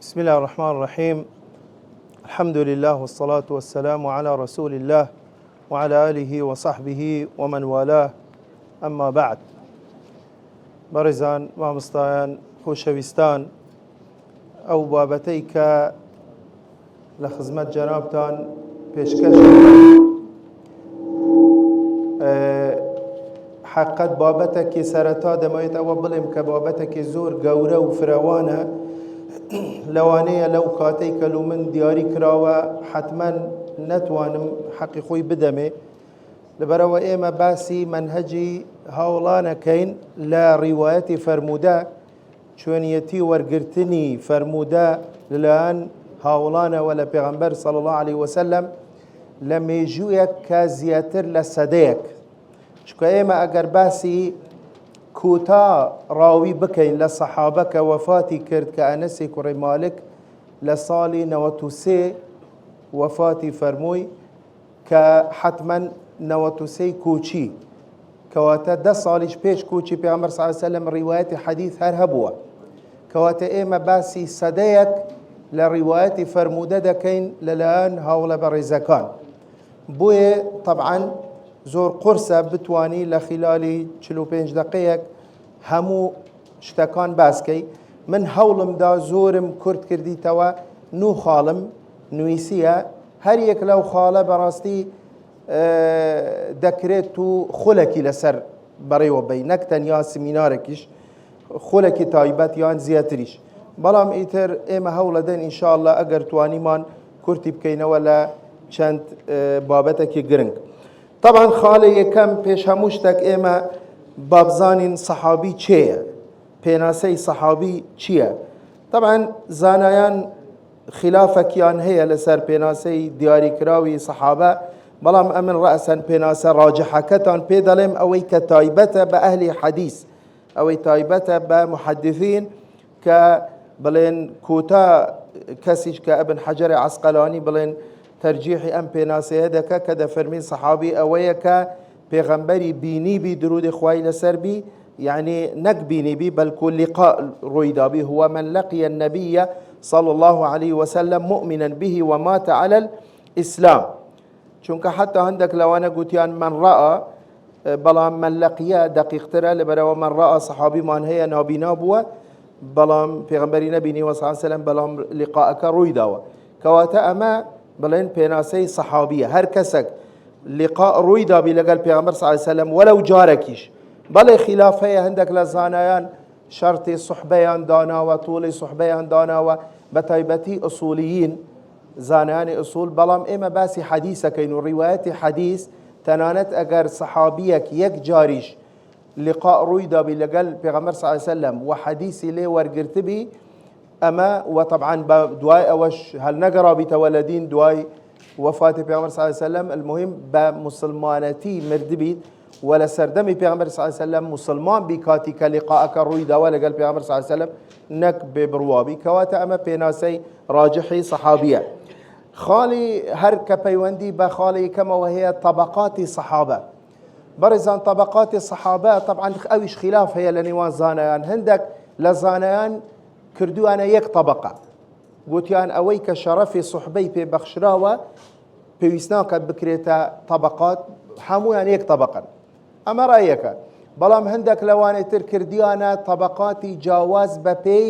بسم الله الرحمن الرحيم. الحمد لله والصلاة والسلام على رسول الله وعلى آله وصحبه ومن والاه. أما بعد، بارزان مامستایان خوشویستان، او بابەتەی کە لە خزمەت جەنابتان پێشکەش حقیقەت بابەتێکی سەرەتا دەمەوێت ئەوە بڵێم کە بابەتێکی زۆر گەورە و فراوانە لەوانەیە لەو کاتەی کە من دیاری کراوە حتمما نەتوانم حەقی خۆی بدەمێ، لەبەرەوە ئێمە باسی منهەجی هاوڵانەکەین لە ڕیوایەتی فەرموودە، چۆنیەتی وەرگرتنی فەرموودە لەلایەن هاوڵانەوە لە پێغەمبەر صلی الله عليه وسلم لە مێژوویەک کە زیاتر لە سەدەیەک. چونکە ئێمە ئەگەر باسی کوتا ڕاوی بکەین لە سەحابە کە وەفاتی کرد کە ئەنەسی کوڕی مالک لە ساڵی 93 وەفاتی فەرمووی کە حتمما 93 کوچی کەواتە 10 ساڵیش پێش کوچی پێغەمبەر صلی الله علیه وسلم ڕیوایەتی حەدیث هەر هەبووە، کەواتە ئێمە باسی سەدەیەک لە ڕیوایەتی فەرموودە دەکەین لەلایەن هاوڵە بەڕێزەکان. بۆیە طبعاً زۆر قورسە بتوانی لە خلالی 45 دقەیەک هەموو شتەکان باسکەی. من هەوڵمدا زۆرم کورت کردیتەوە 9 خاڵم نوویسیە، هەر یەک لەو خاڵە بەڕاستی دەکرێت و خولێکی لەسەر بەڕێوە بی، نەک تەنیا سمینارێکیش، خولێکی تایبەت یان زیاتریش. بەڵام ئیتر ئێمە هەوڵە دەن ئینشاءالله ئەگەر توانیمان کورتی بکەینەوە لە چەند بابەتێکی گرنگ. طبعا خاڵی یەکەم پێش هەموو شتێک ئێمە بابزانین سەحابی چێیە، پێناسەی سەحابی چییە. طبعا زانایان خلافەکیان هەیە لەسەر پێناسەی دیاریکراوی سەحابە، بەڵام ئەمن ڕەسەن پێناسە ڕاجحەکەتان پێ دەڵێم ئەوەی کە تایبەتە بە ئەهلی حەدیث، ئەوەی تایبەتە بە محەدیثین کە بڵێن کوتا کەسیش کە ئەبن حەجەر عەسقەلانی بڵێن تەرجیحی ئەم پێناسەیە دەکە کە دەفەرمین سەحابی ئەوەیە کە پێغەمبەری بینیبی درودی خوای لەسەربی، یعنی نەک بینیبی بەلکو لیقاء ڕوویدابی، هو من لقي النبي صلى الله عليه وسلم مؤمنا به ومات على الإسلام. چونکە حتا هەندێک لەوانە گوتیان من ڕەئە، بەڵام من لەقیە دەقیقترە، لەبەرەوە من ڕەئە سەحابیمان هەیە نابینا بووە بەڵام پێغەمبەری نەبینی وە صلی الله عليه وسلم، بەڵام لیقاءەکە ڕوویداوە. کەواتە ئەمە بڵێن پێناسەی سەحابیە، هەر کەسێک لیقاء ڕوویدابی لەگەڵ پێغەمبەر صلی الله عليه وسلم وەلەو جارێکیش. بەڵێ خلاف هەیە، هەندێک لە زانایان شەرتی سوحبەیان داناوە، توڵی سوحبەیان داناوە، بە تایبەتی ئوسولیین زانایانی ئوسول. بەڵام ئێمە باسی حەدیثەکەین و ڕیوایەتی حەدیث تەنانەت ئەگەر سەحابیەک یەک جاریش لیقاء ڕوویدابی لەگەڵ پێغەمبەر صلی الله عليه وسلم و حەدیثی لێ وەرگرتبی، ئەمە وطبعا دوای ئەوەش هەل نەگەڕابیتەوە لە دین دوای وفاتی پێغەمبەر صلی الله عليه وسلم، المهم بە مسلمانەتی مردبیت و لە سەردەمی پێغەمبەر صلی الله عليه وسلم مسلمان بی کاتی کە لیقاءەکە ڕوویداوە لەگەڵ پێغەمبەر صلی الله عليه وسلم، نەک بێبڕوابی. کەواتە ئەمە پێناسەی ڕاجحی سەحابیە. خاڵی هەر کە پەیوەندی بە خاڵی یەکەمەوە هەیە طبقاتی سەحابە. بەڕێزان طبقاتی سەحابە طبعا ئەویش خلاف هەیە لە نێوان زانایان، هەندێک لە زانایان کردوانە یەک طبقە، گوتیان ئەوەی کە شەرەفی سوحبەی پێبەخشراوە پێویست ناکات بکرێتە طبقات، هەمویان یەک طبقن، ئەمە ڕایەکە. بەڵام هەندێک لەوانەی تر کردیانە طبقاتی جیاواز بە پێی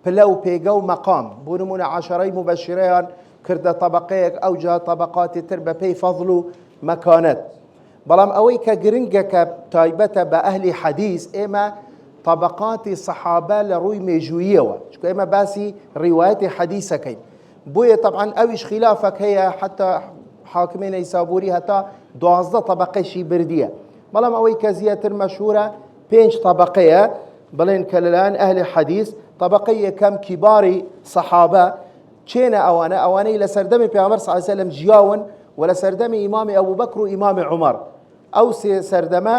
پلە و پێگە و مەقام، بۆ نمونە عەشەرەی مبەشیرەیان کردە طبقەیەک، ئەو جا طبقاتی تر بە پێی فەضڵ و مەکانەت. بەڵام ئەوەی کە گرنگە کە تایبەتە بە ئەهلی حەدیث، ئێمە طبقاتی سەحابە لە ڕووی مێژوویەوە، چونکە ئێمە باسی ڕیوایەتی حەدیثەکەین. بۆیە طبعا ئەویش خلافەک هەیە، حتا حاکمی نەیسابووری هەتا 12 طبقەشی بردیە. بەڵام ئەوەی کە زیاتر مەشهورە 5 طبقەیە، بڵێن کە لەلایەن ئەهلی حەدیث طبقەی یەکەم کیباری سەحابە چێنە ئەوانەی لە سەردەمی پێغەمبەر صلی الله عليه وسلم ژیاون و لە سەردەمی ئیمامی ئەبوبەکر و ئیمامی عومەر. ئەو سێ سەردەمە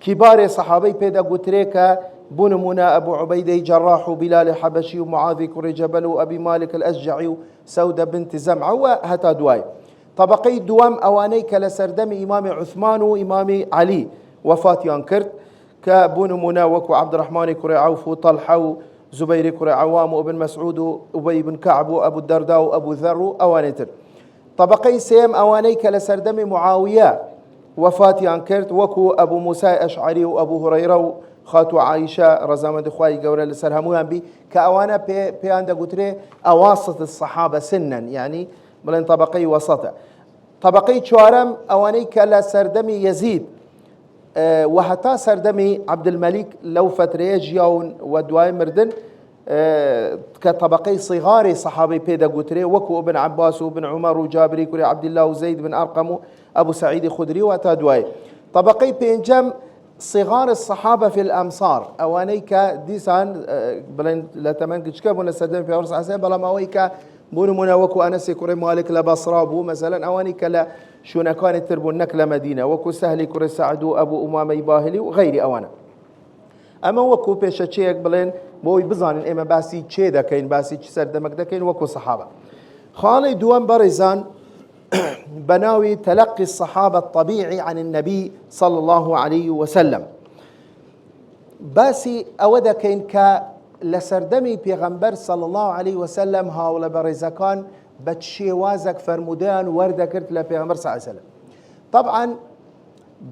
کیباری سەحابەی پێدەگوترێ کە بۆ نمونە ئەبوو عوبەیدەی جەڕاح و بیلالی حەبەشی و معاذی کوڕی جەبەل و ئەبی مالک الئەشجعی و سەودە بنتی زەمعە و هەتا دوای. طبقەی دووەم ئەوانەی کە لە سەردەمی ئیمامی عوثمان و ئیمامی عەلی وەفاتیان کرد، کە بۆ نمونە وەکو عەبدوڕەحمانی کوڕی عەوف و طەلحە و زبير كري عوام وابن مسعود وأبي بن كعب وأبو الدرداء وأبو ذر أوانتر. طبقي سيم أوانيك لسردم معاوية وفاتي أنكرت وكو أبو موسى أشعري وأبو هريرة خاتو عائشة رزامة خواي قورة لسرهموها بي كأوانا بيان دقوتري أواسط الصحابة سنا يعني بلين طبقي وسطة. طبقي شوارم أوانيك لسردم يزيد وحتى سردمي عبد الملك لو فترة جياون ودواي مردن كطبقي صغار صحابي بيدا قتري وكو ابن عباس وابن عمر وجابري كوري عبد الله وزيد بن أرقم أبو سعيد خدري وتادواي. طبقي بينجم صغار الصحابة في الأمصار أوانيك ديسان بلين لتمنك شكابون سردمي في أورس عسين بلا ماويك بونو منا وكو أنس كوري مالك لبصرة بو مثلا أوانيك لا شونا كانت تربون نكلة مدينة وكو سهلي كوري سعدو أبو أمامي باهلي وغيري أوانا. أما وكو بيشا تشيك بلين بوي بزان إما باسي تشي دكين باسي تشسر دمك دكين وكو صحابة. خالي دوان برزان بناوي تلقي الصحابة الطبيعي عن النبي صلى الله عليه وسلم باسي أودا كين كا لسردمي بيغمبر صلى الله عليه وسلم هاولا برزكان بتشي وازك فرمودان ورده كرت لبيغمبر صلى الله عليه وسلم. طبعا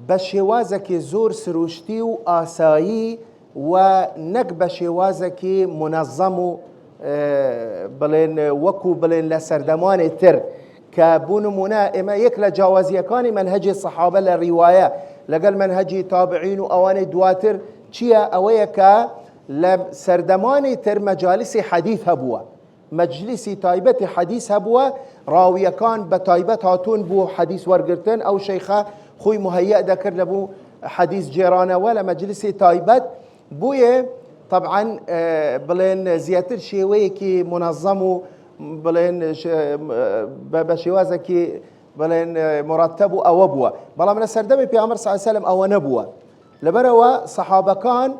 بشوازك زور سروشتي وآسايي ونك بشوازك منظم بلين وكو بلين لسردمان تر كابون منا إما يكلا جوازي كان منهج الصحابة للرواية لقل منهج تابعين وأواني دواتر چيا أويكا لسردمان تر مجالس حديث هبوا مجلسي تايبة حديث هبوا راوية كان بتايبة هاتون بو حديث ورقرتن أو شيخة خوي مهيأ ذكر لبو حديث جيرانة ولا مجلسي تايبة بويه طبعا بلين زياتر شيويكي منظم بلين بشوازكي بلين مرتب أو أبوه بلا من السردمي بيغمبر صلى الله عليه وسلم أو نبوه لبروا صحابة كان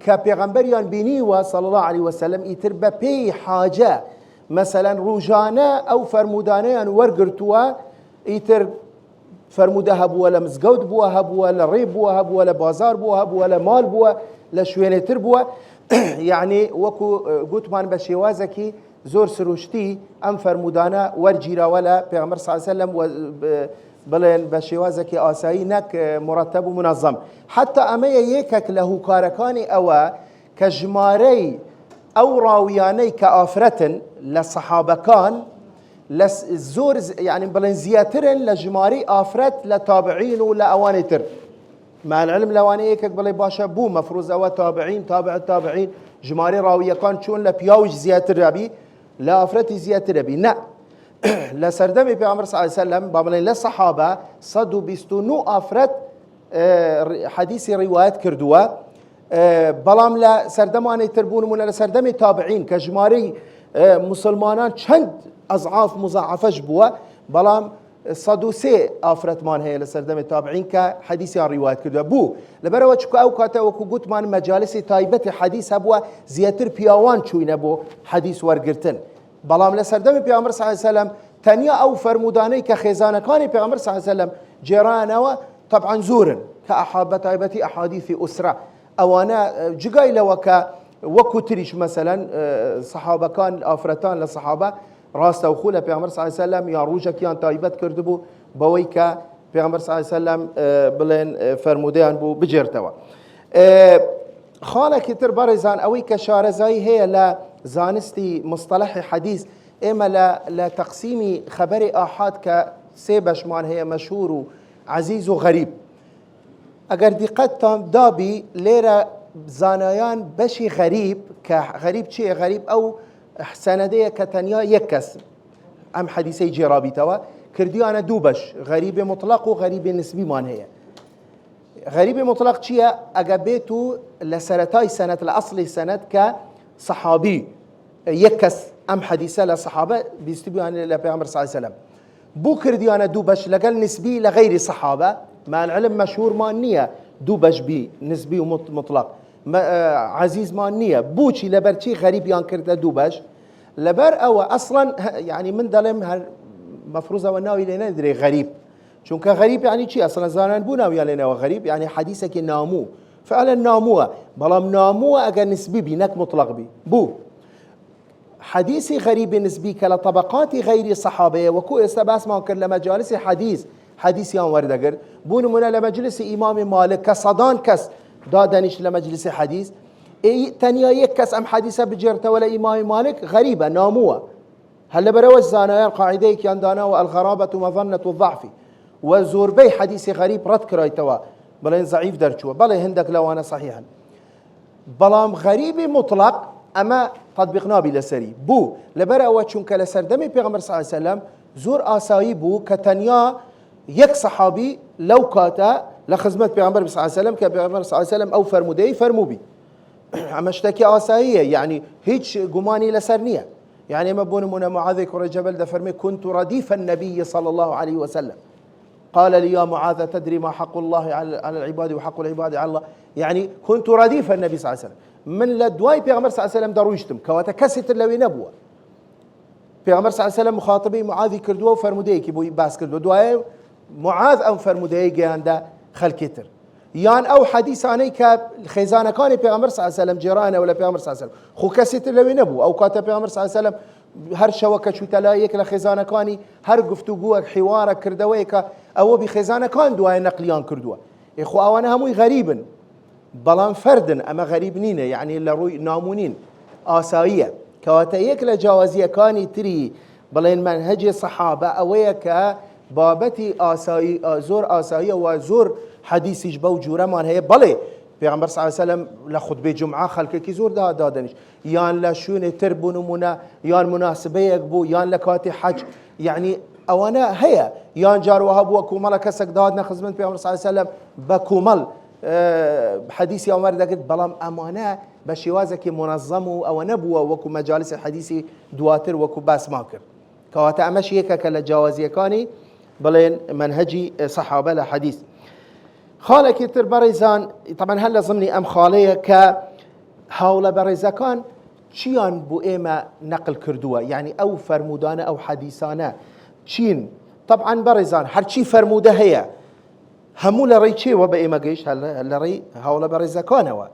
كبيغمبريان بينيوا صلى الله عليه وسلم يتربى بي حاجة مثلا روجانا أو فرمودانيان ورقرتوا يتر فرموده هبوا ولا مزقود بوا هبوا ولا ريب بوا هبوا ولا بازار بوا هبوا ولا مال بوا لا شوينه تربوا يعني وكو قلت مان بشوازكي زور سروشتي ام فرمودانا ورجيرا ولا بيغمبر صلى الله عليه وسلم بلين بشوازكي آساينك مرتب ومنظم حتى أمي يكك له كاركاني أو كجماري أو راوياني كآفرة لصحابة كان لزور يعني بلين زياترن لجماري آفرت لتابعين ولا أوانتر مع العلم لواني يكك بلي باشا بو مفروض أو تابعين تابع التابعين جماري راوية كان شون لبياوج زياتر ربي لا آفرتي زياتر ربي نا لسردمي بيغمبر صلى الله عليه وسلم بابلين للصحابة صدوا بيستونو آفرت حديث روايات كردوا بلام لسردماني تربون من لسردمي تابعين كجماري مسلمانان چند أضعاف مضاعفة بوا بلام صدوسي آفرت مان هي لسردمي تابعين كحديث روايات كردوا بو لبرا وچكو أو كاتا وكو قوت مان مجالس تايبة حديث هبوا زياتر بياوان چوين بو حديث ورقرتن بلام لسردمي بيغمبر صلى الله عليه وسلم تنيا أو فرموداني كخزانة كان بيغمبر صلى الله عليه وسلم جيران طبعا زورن كأحابة تايبتي أحاديث أسرة أوانا جقايلة وكو تريش مثلا صحابة كان آفرتان للصحابة راستا وخولة بيغمبر صلى الله عليه وسلم يا روجا كيان تايبت كردبو بويكا بيغمبر صلى الله عليه وسلم بلين فرمودان بو بجرتوا خالة كتر برزان أوي كشارزاي هي لا زانستي مصطلح حديث إما لتقسيم خبر آحاد كسيبش مان هي مشهور وعزيز وغريب اگر دقت تام دابي ليرة زانایان بشي غريب كغريب شيء غريب أو سندية كتنيا يكس أم حديثي جرابي توا كرديانا دوبش غريب مطلق وغريب نسبي مان هي غريب مطلق شيء أجابته لسرتاي سنة لأصل سنة كصحابي يكس أم حديثة لصحابة بيستبيان لبيعمر صلى الله عليه وسلم بو كرديانا دوبش لقل نسبي لغير صحابة مع العلم مشهور مانية دوبش بي نسبي ومطلق عزيز مانية بوشي لبرشي غريب يان كرده دوبش لبر أو أصلا يعني من ظلم مفروضة وناوي لنا ندري غريب چونك غريب يعني شيء أصلا زانان بو ناوي لنا وغريب يعني حديثك نامو فعلا ناموه بلام ناموه اگر نسبي بي نك مطلق بي بو حديثي غريب نسبي كلا طبقات غير صحابه وكو استباس ما كر لمجالس حديث يان وردگر بون من لمجلس امام مالك كصدان كس دادنش لمجلس حديث اي تنيا يك كس ام حديثه بجرته ولا امام مالك غريبه ناموه هلا بروج زانايا القاعده كان دانا والغرابه مظنه الضعف وزوربي حديث غريب رد كرايتوا بلين ضعيف درجوا بلا هندك لو انا صحيحا بلام غريب مطلق اما تطبيقنا بلا سري بو لبرا وچونك لسردمي پیغمبر صلى الله عليه وسلم زور آسایی بو كتنيا يك صحابي لو كاتا لخدمت پیغمبر صلى الله عليه وسلم كبيغمبر صلى الله عليه وسلم او فرمودي فرمو بي اما اشتكي آساییه يعني هيج گماني لسرنيه يعني ما بون من معاذ كر جبل ده فرمي كنت رديف النبي صلى الله عليه وسلم قال لي يا معاذ تدري ما حق الله على العباد وحق العباد على الله يعني كنت رديف النبي صلى الله عليه وسلم من لدواي پیغمبر صلى الله عليه وسلم درويشتم كواتا كسيت لوي نبوه پیغمبر صلى الله عليه وسلم مخاطبي معاذ كردوه وفرمودي كي بو باس كردو دواي معاذ او فرمودي جاندا خلكتر يان او حديثاني كخزانه كان پیغمبر صلى الله عليه وسلم جيرانه ولا پیغمبر صلى الله عليه وسلم خو كسيت لوي نبو او كاتا پیغمبر صلى الله عليه وسلم هر شوكه شو تلايك لخزانه كاني هر گفتگو حوار كردويك او بخزانه كان دواي نقليان كردوه اخو اوانا هموي غريبن بلان فردن اما غريب نينه يعني لروي نامونين آساية كواتيك لجوازية كاني تري بلين منهج الصحابة اويك بابتي آساي زور آساية وزور حديث جبو جورا مان هي بلي پیغمبر صلى الله عليه وسلم لخطبه جمعه خلق كي زور دادنش يان لشون تربون منا يان مناسبه يكبو يان لكاتي حج يعني اوانا هي يان جار وهب وكمل كسك دادنا خدمت پیغمبر صلى الله عليه وسلم بكمل حديث عمر دقت بلام امانه بشوازك منظم او نبوه وكو مجالس الحديث دواتر وكو باس ماكر كواتا امشي هيك كلا جوازيه كاني بلين منهجي صحابه لحديث خالك يتر بريزان طبعا هلا ضمني ام خاليه ك هاولا بريزكان شيان بو ايما نقل كردوه يعني او فرمودانه او حديثانه شين طبعا بريزان هرشي فرموده هي همو لريتشي وباي ما قيش هلا ري هاولا بريزكانه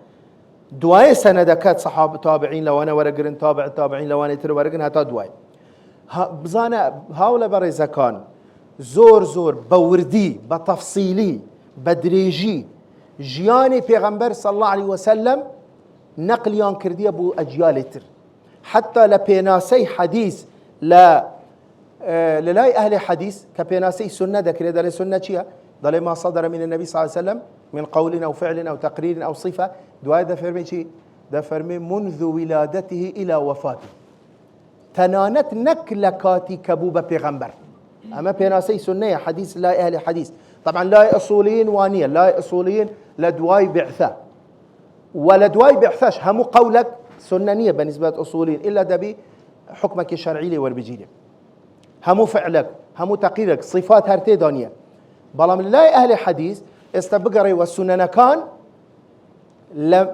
دواي سندكات صحابه تابعين لو انا ورقرن تابع التابعين لو انا تر ورقن هتا دواي بزانا هاولا بريزكان زور بوردي بتفصيلي بدريجي جياني پیغمبر صلى الله عليه وسلم نقليان كرديه بو اجيال تر حتى لبيناسي حديث لا للاي اهل حديث كبيناسي سنه ذكر دل سنه شيا دل ما صدر من النبي صلى الله عليه وسلم من قول او فعل او تقرير او صفه دواء ده فرمي شي ده فرمي منذ ولادته الى وفاته تنانت نكلكاتي كبوبه پیغمبر اما بيناسي سنه حديث لا اهل حديث طبعا لا اصوليين وانيه لا اصوليين لدواي بعثه ولا دواي بعثاش هم قولك سننيه بالنسبه اصوليين الا دبي حكمك الشرعي لي وربجيلي هم فعلك هم تقريرك صفات هرتي دانيه بلام لا اهل حديث استبقري والسنن كان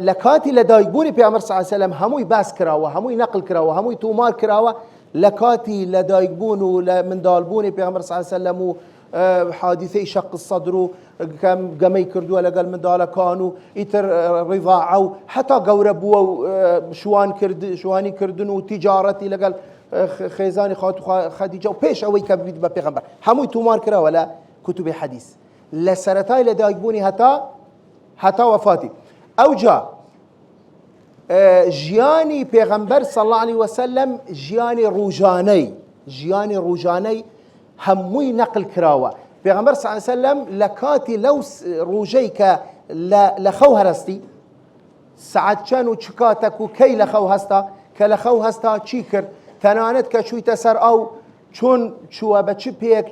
لكاتي لدايبوني بيامر صلى الله عليه وسلم هموي باس كراوه هموي نقل كراوه هموي تومار كراوه لكاتي لدايبون من دالبوني بيامر صلى الله عليه وسلم حادثي شق الصدر كم قمي كردوا لقال من دالا كانوا يتر رضاعوا حتى قوربوا شواني كردن وتجارتي لقال خيزاني خاتو خديجه وبيش اوي كبيد بيغمبر هموي تومار كرا ولا كتب حديث لسرتاي لدايبوني حتى وفاتي او جاء جياني بيغمبر صلى الله عليه وسلم جياني روجاني هموي نقل كراوة بيغمبر صلى الله عليه وسلم لكاتي لو روجيك لخو هرستي سعد كانوا تشكاتك وكي لخو هستا كلخو هستا تشيكر تنانت كشوي تسر او چون شو بچ بيك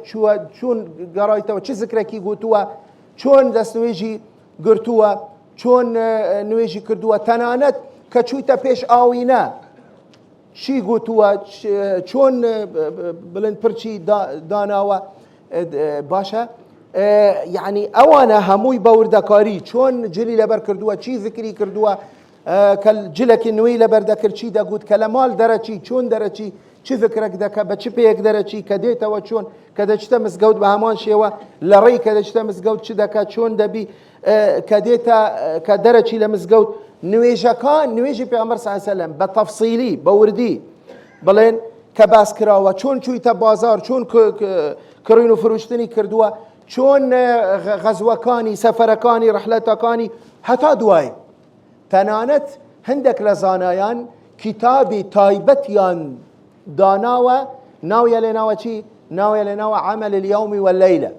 چون قرايته وچ ذكركي قوتوا چون دسنويجي قرتوا چون نويجي كردوا تنانت كشوي تبيش اوينا شي قوتوا چون بلند برشي داناوا باشا يعني اوانا هموي باوردكاري چون جلي لبر كردوا چي ذكري كردوا کەجلێکی نوێی لەبەر دەکرد چی دەگوت کە لە ماڵ دەرەچی چۆن دەرەچی چ فکرێک دەکە بە چ پێیەک دەرەچی کە دێتەوە چۆن کە دەچتە مزگەوت بە هەمان شێوە لە ڕێی کە دەچتە مزگەوت چ دەکە چۆن دەبی کە دێتە کە دەرەچی لە مزگەوت نوێژی پێغەمبەر صلی الله علیه و سلم بە تەفسیلی بە وردی بڵێن کە باس کراوە چۆن چوویتە بازار چۆن کڕین و فروشتنی کردووە چۆن غەزوەکانی سەفەرەکانی ڕەحلەتەکانی هەتا دوای تەنانەت هەندێک لە زانایان کتابی تایبەتیان داناوە ناویە لێناوە چی؟ ناویە لێناوە عەمەل اليوم والليلة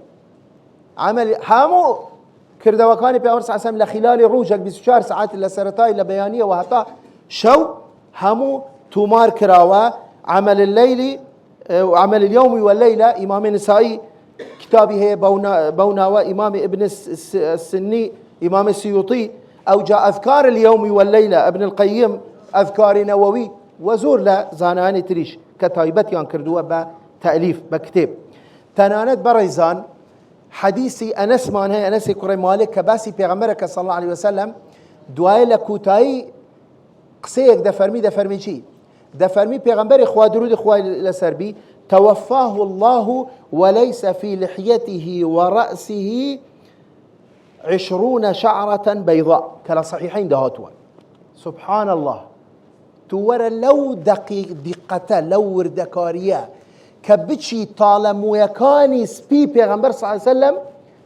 هەموو کردەوەکانی پێغەمبەر صلی الله علیه و سلم لە خلالی ڕۆژێک 24 ساعت لە سەرەتای لە بەیانیەوە هەتا شەو هەموو تومار کراوە عمل الليل وعمل اليوم والليلة إمام النسائي كتابي هي بوناوى إمام ابن السني إمام السيوطي أو جاء أذكار اليوم والليلة ابن القيم أذكار نووي وزور لا زاناني تريش كتايبت يان كردوه بتأليف بكتاب تنانت بريزان حديثي أنس مان هي أنس كري مالك كباسي بيغمبرك صلى الله عليه وسلم دعاء لكوتاي قسيك دفرمي شي دفرمي پیغمبر خوا درود خوا لسربي توفاه الله وليس في لحيته ورأسه 20 شعرة بيضاء كلا صحيحين دهاتوا سبحان الله تورا لو دقة لو وردكارية كبتشي طالمويكاني سبي پیغمبر صلى الله عليه وسلم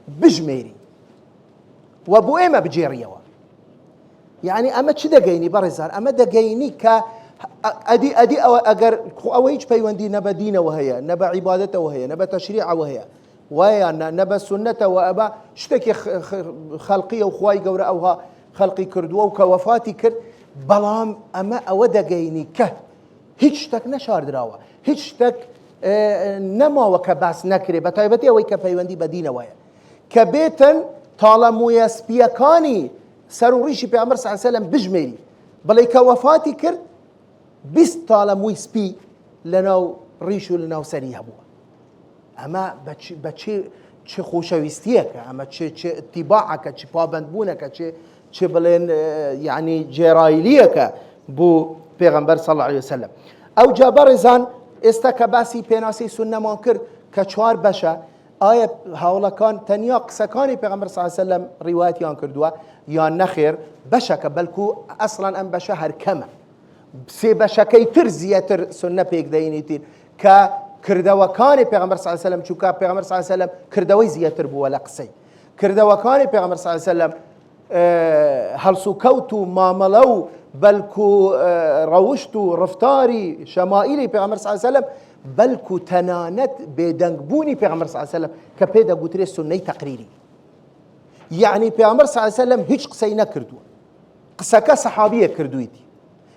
بجميري وابو ايما بجيريوا يعني اما چه دقيني برزان اما دقيني ك أدي أجر أويج بيوندي نبى دينه وهي نبى عبادته وهي نبى تشريعه وهي نبى سنته وأبا شتكي خلقية وخواي جورا أوها خلقي كردوا وكوفاتي كرد بلام أما أودا جيني كه هيشتك نشار دراوة هيشتك نما وكباس نكري بتايبتي أوي كبيوندي بدينه وهي كبيتن طالما يسبيكاني سروريشي بأمر صلى الله عليه وسلم بجميري بل كوفاتي كرد 20 طالموی سپی لەناو ڕیش و لەناو سەری هەبووە ئەمە بە چه خۆشەویستیەکە ئەمە چه اتیباعەکە چه پابەندبوونەکە چه بڵێن یعنی جێرایلیەکە بۆ پێغەمبەر صلی الله عليه وسلم ئەو جا بەڕێزان ئێستا کە باسی پێناسی سونەمان کرد کە 4 بەشە ئایا هاوڵەکان تەنیا قسەکانی پێغەمبەر صلی الله عليه وسلم ڕیوایەتیان کردووە یان نەخێر بەشەکە بەلکو ئەسڵەن ئەم بەشە هەر کەمە سێ بەشەکەی تر زیاتر سنە پێک دەینیتر کە کردەوەکانی پێغەمبەر صلی الله عليه وسلم چونکە پێغەمبەر صلی الله عليه وسلم کردەوەی زیاتر بووە لە قسەی کردەوەکانی پێغەمبەر صلی الله عليه وسلم هەڵسوکەوت و مامەڵە و بەلکو ڕەوشت و ڕفتاری شەمائیلی پێغەمبەر صلی الله عليه وسلم بەلکو تەنانەت بێدەنگبوونی پێغەمبەر صلی الله عليه وسلم کە پێ دەگوترێت سنەی تەقریری یعنی پێغەمبەر صلی الله عليه وسلم هیچ قسەی نەکردووە قسەکە سەحابیە کردوویتی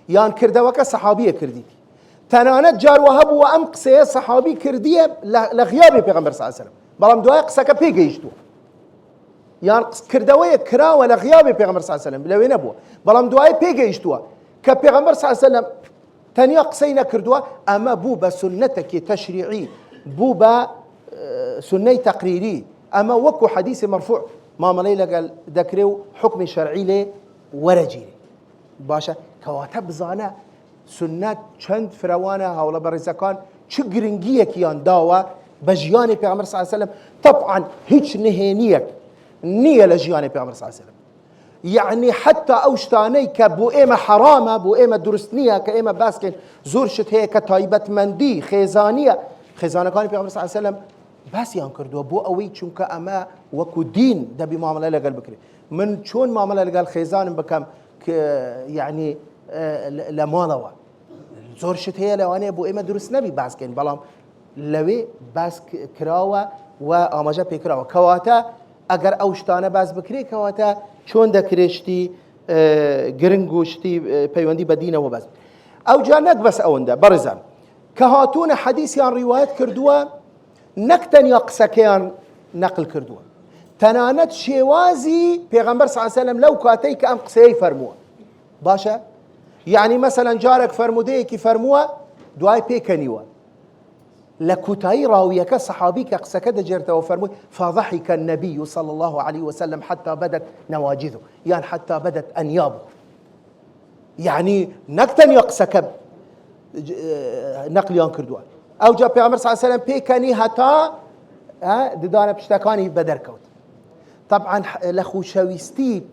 یان کردەوەکە سەحابیە کردیتی تەنانەت جاروەها بووە ئەم قسەیە سەحابی کردیە لە غیابی پێغەمبەر صلی الله عليه وسلم بەڵام دوای قسەکە پێگەیشتووە یان کردەوەیە کراوە لە غیابی پێغەمبەر صلی الله عليه وسلم لەوێ نەبووە بەڵام دوای پێگەیشتووە کە پێغەمبەر صلی الله عليه وسلم تەنیا قسەی نەکردووە ئەمە بوو بە سنەتێکی تەشریعی بوو بە سنەی تەقریری ئەمە وەکو حەدیثی مەرفوع مامەڵەی لەگەڵ دەکرێ و حکمی شەرعی لێ وەرەگیرێ باشە کەواتە بزانە سنەت چەند فراوانە هەوڵە بەڕێزەکان چ گرنگیەکیان داوە بە ژیانی پێغەمبەر صلی الله عليه وسلم طبعا هیچ نهێنیەک نییە لە ژیانی پێغەمبەر صلی الله عليه وسلم یعنی حتا ئەو شتانەی کە بۆ ئێمە حرامە بۆ ئێمە دروست نییە کە ئێمە باسکەین زۆر شت هەیە کە تایبەتمەندی خێزانیە خێزانەکانی پێغەمبەر صلی الله عليه وسلم باسییان کردووە بۆ ئەوەی چونکە ئەمە وەکو دین دەبی مامەڵە لەگەڵ بکرێت من چۆن مامەڵە لەگەڵ خێزانم بکەم يعني لە ماڵەوە زۆر شت هەیە لەوانەیە بۆ ئێمە دروست نەبی باسکەین بەڵام لەوێ باس کراوە و ئاماژە پێکراوە کەواتە ئەگەر ئەو شتانە باس بکرێت کەواتە چۆن دەکرێشتی گرنگ و شتی پەیوەندی بە دینەوە باس ئەو جا نەک بەس ئەوەندە بەڕێزان کە هاتوونە حەدیثیان ڕیوایەت کردووە نەک تەنیا قسەکەیان نەقل کردووە تەنانەت شێوازی پێغەمبەر صلی الله عليه وسلم لەو کاتەی کە ئەم قسەیەی فەرمووە باشە یعنی مەسەلەن جارێک فەرمودەیەکی فەرمووە دوای پێکەنیوە لە کوتایی ڕاویەکە سەحابی کە قسەکە دەجێرتەوە فەرمووی فضحك النبي صلى الله عليه وسلم حتى بدت نواجذه یان حتى بدت أنيابه يعني نكتن يقسك نقليان كردوا او جا پیامبر صلی الله علیه و سلم پیکنی هتا ددانه پشتکانی بدر کود. طبعا لخوشويستي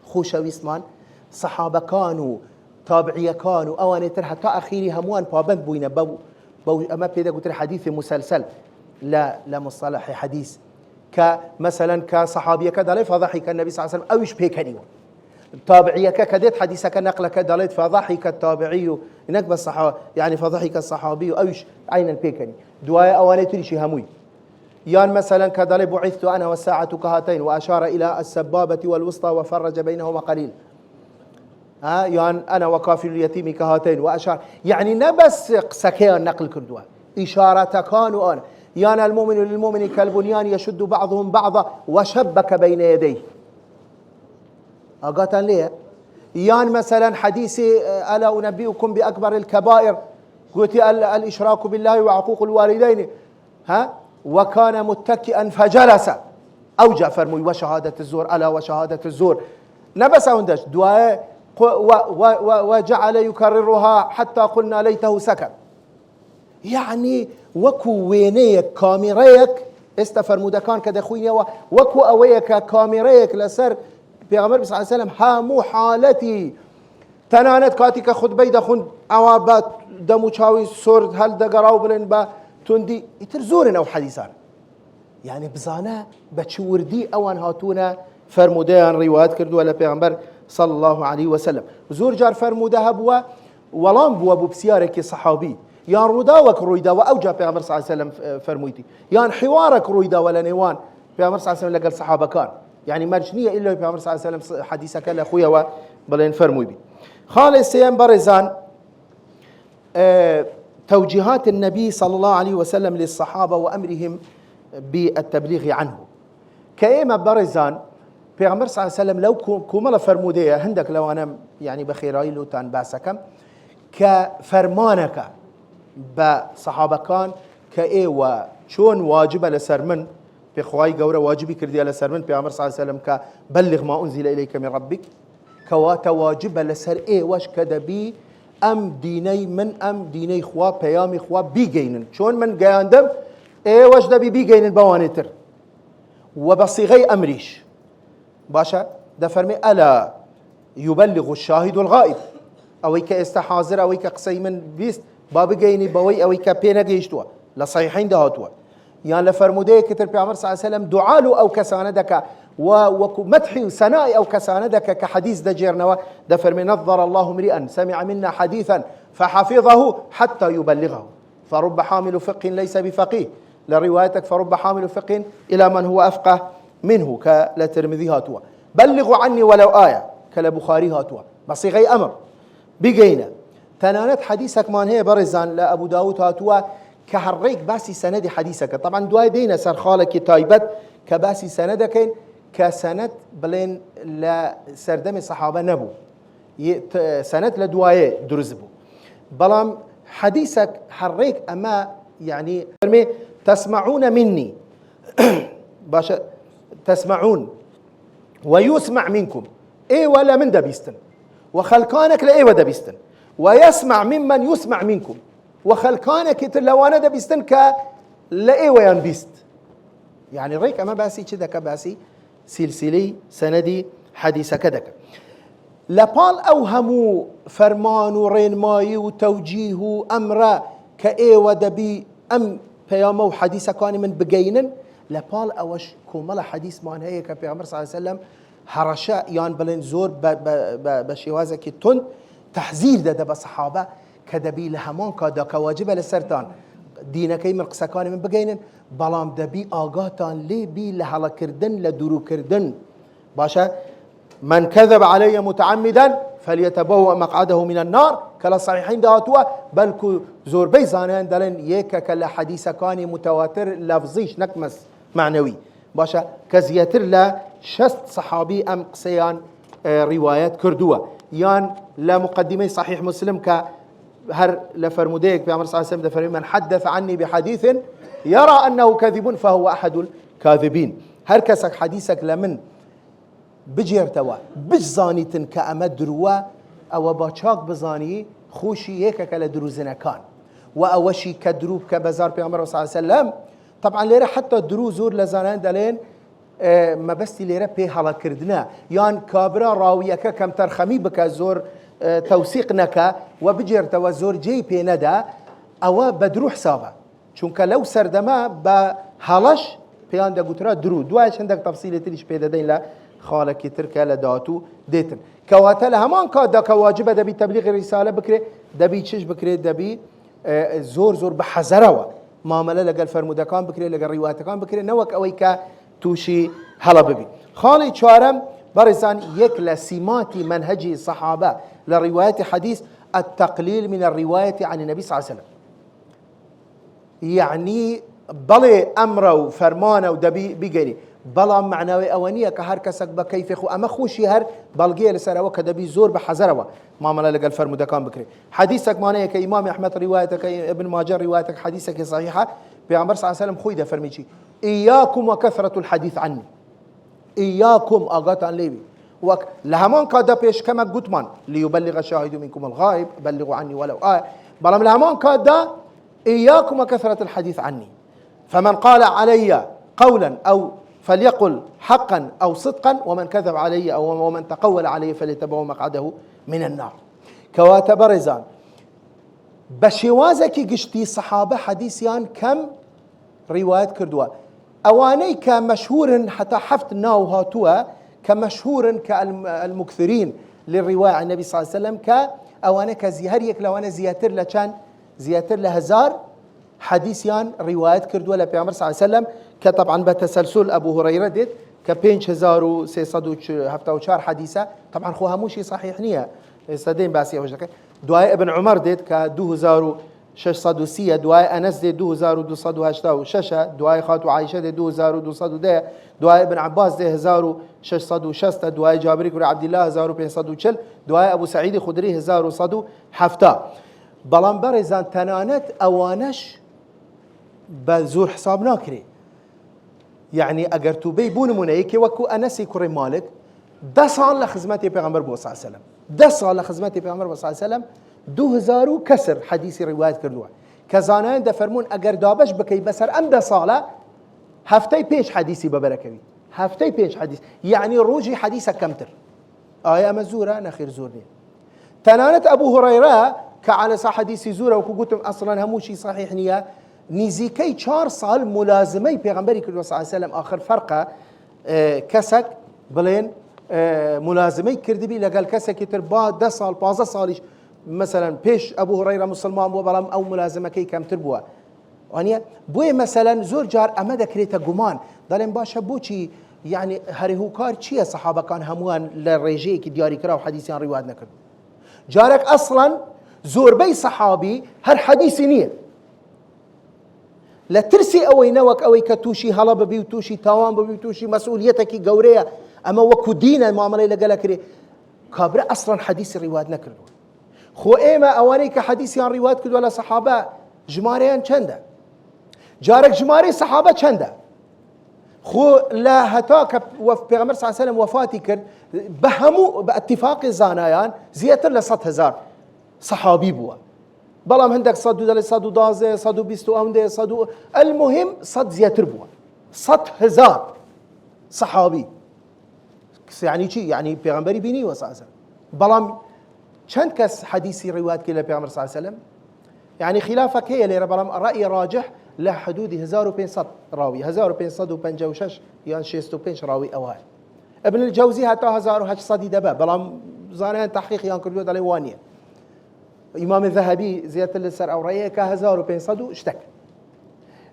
خوشويستمان صحابه كانوا تابعيه كانوا اواني تر حتى اخيري هموان بابند بوينه بو اما بيدا قلت حديث مسلسل لا مصطلح حديث كمثلا كصحابيه كذا فضحك النبي صلى الله عليه وسلم اوش بيكني تابعيه كديت حديثك نقلك دليت فضحك التابعي هناك بس يعني فضحك الصحابي اوش عين البيكني دواء اواني تريشي هموي يان مثلا كذلك بعثت أنا والساعة كهاتين وأشار إلى السبابة والوسطى وفرج بينهما قليل. يان أنا وكافل اليتيم كهاتين وأشار يعني نبس سكيان نقل كردوا إشارة كانوا أنا يان المؤمن للمؤمن كالبنيان يشد بعضهم بعضا وشبك بين يديه. أقاتن ليه؟ يان مثلا حديثي ألا أنبئكم بأكبر الكبائر قلت الإشراك بالله وعقوق الوالدين وكان متكئا فجلس اوجا فرمي وشهاده الزور الا وشهاده الزور نبس عندش دعاء وجعل يكررها حتى قلنا ليته سكت يعني وكو وينيك كاميريك استفرموده كان كده خويا وكو اويك كاميريك لسر پیغمبر صلی الله علیه وسلم همو حالتي تنانت كاتيك خد بيد خد عوابات دمو چاوي سرد هل دقراو بلن با تندي يترزورن او حديثان يعني بزانا بتشوردي اوان هاتونا فرمودان روايات كردوا على پیغمبر صلى الله عليه وسلم زور جار فرموده هبوا ولام بوا بسيارك صحابي يان روداوك رويدا واوجا پیغمبر صلى الله عليه وسلم فرمويتي يان حوارك رويدا ولا نيوان پیغمبر صلى الله عليه وسلم لقال صحابه كان يعني مرجنيه الا پیغمبر صلى الله عليه وسلم حديثك لاخويا وبلين فرموي بي خالص سيان برزان توجيهات النبي صلى الله عليه وسلم للصحابة وأمرهم بالتبليغ عنه كإما برزان پیغمبر صلى الله عليه وسلم لو كوملا فرمودية هندك لو أنا يعني بخيرائي لو تان باسكم كفرمانك بصحابة كان كإيوة شون واجب لسرمن بخواي قورة واجبي كردي لسرمن پیغمبر صلى الله عليه وسلم كبلغ ما أنزل إليك من ربك كواتا واجب لسر إيوش كدبي ام ديني من ام ديني خوا بيامي خوا بيجينن شون من جاندم وش دبي بيجينن بوانتر وبصيغي امريش باشا ده فرمي الا يبلغ الشاهد الغائب اويك استحاضر اويك قصي من بيست باب جيني بوي اويك بينا جيشتوا لصحيحين دهاتوا يعني لفرموديه كتر بيعمر صلى الله عليه وسلم دعاله او كساندك ومدحي وثنائي او كساندك كحديث دجيرنا دفر نظر الله امرئا سمع منا حديثا فحفظه حتى يبلغه فرب حامل فقه ليس بفقيه لروايتك فرب حامل فقه الى من هو افقه منه كالترمذي هاتوا بلغوا عني ولو آية كالبخاري هاتوا بصيغي امر بقينا تنانت حديثك مان هي برزان لابو داود هاتوا كهريك باسي سند حديثك طبعا دواي دينا سرخالك تايبت كباسي سندك كسند بلين لسردم الصحابة نبو سند لدواي درزبو بلام حديثك حريك أما يعني تسمعون مني باشا تسمعون ويسمع منكم ايه ولا من دبيستن وخلقانك لا ايه ودبيستن ويسمع ممن يسمع منكم وخلقانك لو انا دبيستن ك لا ايه ويان بيست يعني ريك اما باسي كذا كباسي سلسلي سندي حديث كذاك لبال اوهمو فرمان ورين ماي وتوجيه امر كاي ودبي ام بيامو حديث كان من بجينن لبال اوش كوملا حديث مان هي كبيغمبر صلى الله عليه وسلم حرشا يان بلين زور بشوازك تون تحذير ده بصحابه كدبي لهمان كادا كواجب للسرطان دينك من قسكان من بجينن بلام دبي آگاهتان لي بي لحلا كردن لدرو كردن باشا من كذب علي متعمدا فليتبوأ مقعده من النار كلا صحيحين دهاتوا بل زور بيزانان دلن يكا كلا حديث كاني متواتر لفظيش نكمس معنوي باشا كزياتر لا شست صحابي ام قسيان روايات كردوا يان لا مقدمي صحيح مسلم ك هر لفرموديك بأمر صلى الله عليه وسلم من حدث عني بحديث يرى أنه كاذب فهو أحد الكاذبين هر كسك حديثك لمن بجيرتوا بجزانيتن كأمدروا او با چاک بزانی خوشی یک کل دروزنه کان و اوشی کدروب کبزار پیامبر صلی الله علیه وسلم. طبعا لیره حتی درو زور لزانان دلین ما بستی لیره پی حالا کردنه یان کابرا راویه که کم ترخمی بکه زور توثیق نکه و بجرت و زور جی پی نده او بدرو حسابه چونکه لو سردما با حالش پیان دا گوترا درو دوایش هندک تفصیل تریش پیدا دین لا خالکی ترکه لداتو دیتن كواتل همان كادا كواجبه دبي تبليغ الرساله بكري دبي تشش بكري دبي زور زور بحذره معامله لقال فرمودكان بكري لقال روايتكان بكري نوك اويكا توشي هلا ببي خالي شارم برزان يكل سمات منهجي الصحابه لروايه حديث التقليل من الروايه عن النبي صلى الله عليه وسلم يعني بلي امره وفرمانه ودبي بيجري بلا معنوي اوانيه كهر كسك بكيف خو اما خوشي هر بلغي لسره كدبي زور بحذره ما ملا لقى الفرموده كان بكري حديثك معناه كامام احمد روايتك ابن ماجه روايتك حديثك صحيحه بيعمر صلى الله عليه وسلم خويده فرميشي اياكم وكثره الحديث عني اياكم اغات عن ليبي لهمان كادا بيش كما قطمان ليبلغ الشاهد منكم الغائب بلغوا عني ولو بلا لهمان كادا اياكم وكثره الحديث عني فمن قال علي قولا او فليقل حقا أو صدقا ومن كذب علي أو ومن تقول علي فليتبعوا مقعده من النار كواتب رزان بشوازك قشتي صحابة حديثيان كم رواية كردوا أواني كمشهور حتى حفت ناو هاتوا كمشهور كالمكثرين للرواية عن النبي صلى الله عليه وسلم كأواني كزيهريك لو أنا زياتر لكان زياتر لهزار حديثيان رواية كردوا لبيعمر صلى الله عليه وسلم كطبعا بتسلسل أبو هريرة ديت كبينش هزارو سيصدو هفتا وشار حديثة طبعا خوها موشي صحيح نية سدين باسية وجهك دعاء ابن عمر ديت كدو هزارو شش صدو سية دعاء أنس ديت دو هزارو دو صدو هشتاو ششة دعاء خاتو عائشة ديت دو هزارو دو صدو ده دعاء ابن عباس ديت هزارو شش صدو شستة دعاء جابر كوري عبد الله هزارو بين صدو چل دعاء أبو سعيد خدري هزارو صدو حفتا بلان برزان تنانت أوانش بزور حساب ناكري يعني اگر تو بي بون منيك وكو انسي كري مالك 10 سال لخدمتي پیغمبر بو صلى الله عليه وسلم 10 سال لخدمتي پیغمبر بو صلى الله عليه وسلم 2000 كسر حديثي روايه كردوه كزانان ده فرمون اگر دابش بكي بسر ام 10 ساله هفتي پیش حديثي ببركوي هفتي پیش حديث يعني روجي حديثك كمتر آية مزورة نخير زورني تنانت أبو هريرة كعلى صح حديثي زورة وكو قلتم أصلا هموشي صحيح نية نزيكي 4 سال ملازمي پیغمبري كردو صلى الله عليه وسلم آخر فرقه كسك بلين ملازمي كردبي لقال كسك يتر با 10 سال 15 سالش مثلا بيش أبو هريرة مسلمان بو بلام أو ملازمة كي كم تربوا وانيا بوي مثلا زور جار أمدا كريتا قمان دالين باشا بوشي يعني هرهو كار چيه صحابة كان هموان للرجي كي دياري كراو حديثيان روايات نكرد جارك أصلا زور بي صحابي هر حديثي نيه لا ترسي اوي نوك اوي كتوشي هلا ببي وتوشي تاوان ببي وتوشي مسؤوليتك قوريه اما وكو دين المعامله اللي قالك ري كابر اصلا حديث الروايات نكردو خو ايما اواني كحديث عن روايات كدو ولا صحابه جماريان چنده جارك جماري صحابه چنده خو لا هتاك پیغمبر صلى الله عليه وسلم وفاتي كرد بهمو باتفاق الزانايان زيادة ل100,000 صحابي بوا بلام هندك صدو دل صدو دازه صدو بيستو أونده صدو المهم صد زياتر بوا 100,000 صحابي يعني شيء يعني پیغمبري بيني وصاصا بلام چند كس حديثي روايات كلا پیغمبر صلى الله عليه وسلم يعني خلافك هي اللي بلام رأي راجح لحدود 1500 راوي 1556 يعني 65 راوي اوائل ابن الجوزي حتى 1800 دبا بلام زانان تحقيق يعني كردو دل وانيه امام الذهبي زيادة للسر او رأيه كهزار وبين صدو اشتك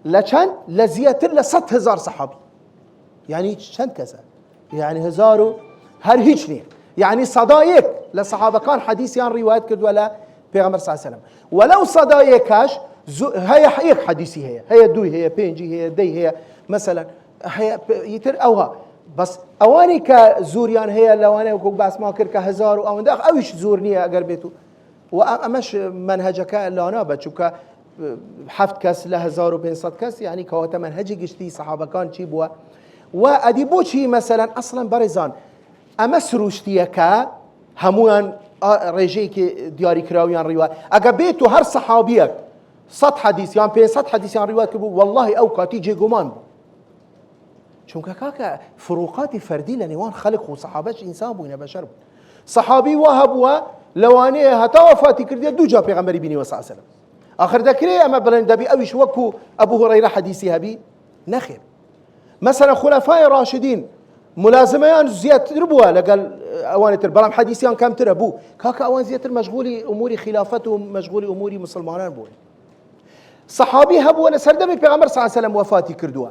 لچن لزيادة ل100,000 صحابي يعني چند كذا يعني هزارو هر هيچ نيه يعني صدايق لصحابة كان حديثيان روايات كرد ولا پیغمبر صلى الله عليه وسلم ولو صدايقاش هي حقيق حديثي هي دوي هي بينجي هي دي هي مثلا هي يتر اوها بس اواني كزوريان هي لواني وكو باس ما كر كهزار او اندخ اوش زورنيه اگر بيتو وأمش منهجك لانا بتشوكا حفت كاس له 1500 كاس يعني كواتا منهجي قشتي صحابة كان شي بوا وأدي بوشي مثلا أصلا برزان أمس روشتيكا هموان ريجي كي دياري كراويان رواية أجابيتو هر صحابيك 100 حديث يعني 500 حديث يعني رواية كبو والله أو كاتي جي جمان چونکە کاکە فروقاتی فەردی لە نێوان خەڵک و سەحابەش ئینسان بووینە بەشەر بوون سەحابی وا هەبووە لەوانەیە هەتا وەفاتی کردێ دوو جا پێغەمبەری بینیوە سەڵ سەلەم ئاخر دەکرێ ئەمە بڵێن دەبی ئەویش وەکو ئەبوو هورەیرە حەدیثی هەبی نەخێر مەسەلەن خولەفای ڕاشدین ملازمەیان زیاتر بووە لەگەڵ ئەوانە تر بەڵام حەدیثیان کەمترە بوو کاکە ئەوان زیاتر مەشغولی ئوموری خلافەت و مەشغولی ئوموری مسلمانان بوون سەحابی هەبووە لە سەردەمی پێغەمبەر سەڵ سەلەم وەفاتی کردووە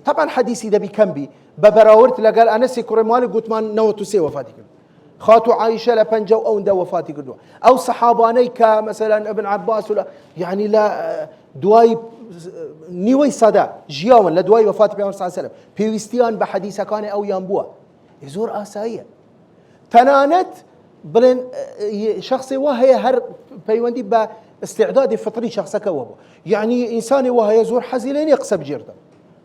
طبعا حديثي دبي كمبي ببراورت لقال أنس كريم مالك قوتمان نوتو سي وفاتي كردو خاتو عائشة لبنجو أو ندا وفاتي كردو أو صحاباني كمثلا ابن عباس ولا يعني لا دواي نيوي صدا جياون لدواي وفاتي بيغمبر صلى الله عليه وسلم بيوستيان بحديثة كان أو ينبوه يزور آسائية تنانت بلين شخصي وهي هر بيوندي باستعداد فطري شخصك وابو يعني إنساني وهي يزور حزيلين يقصب جيرته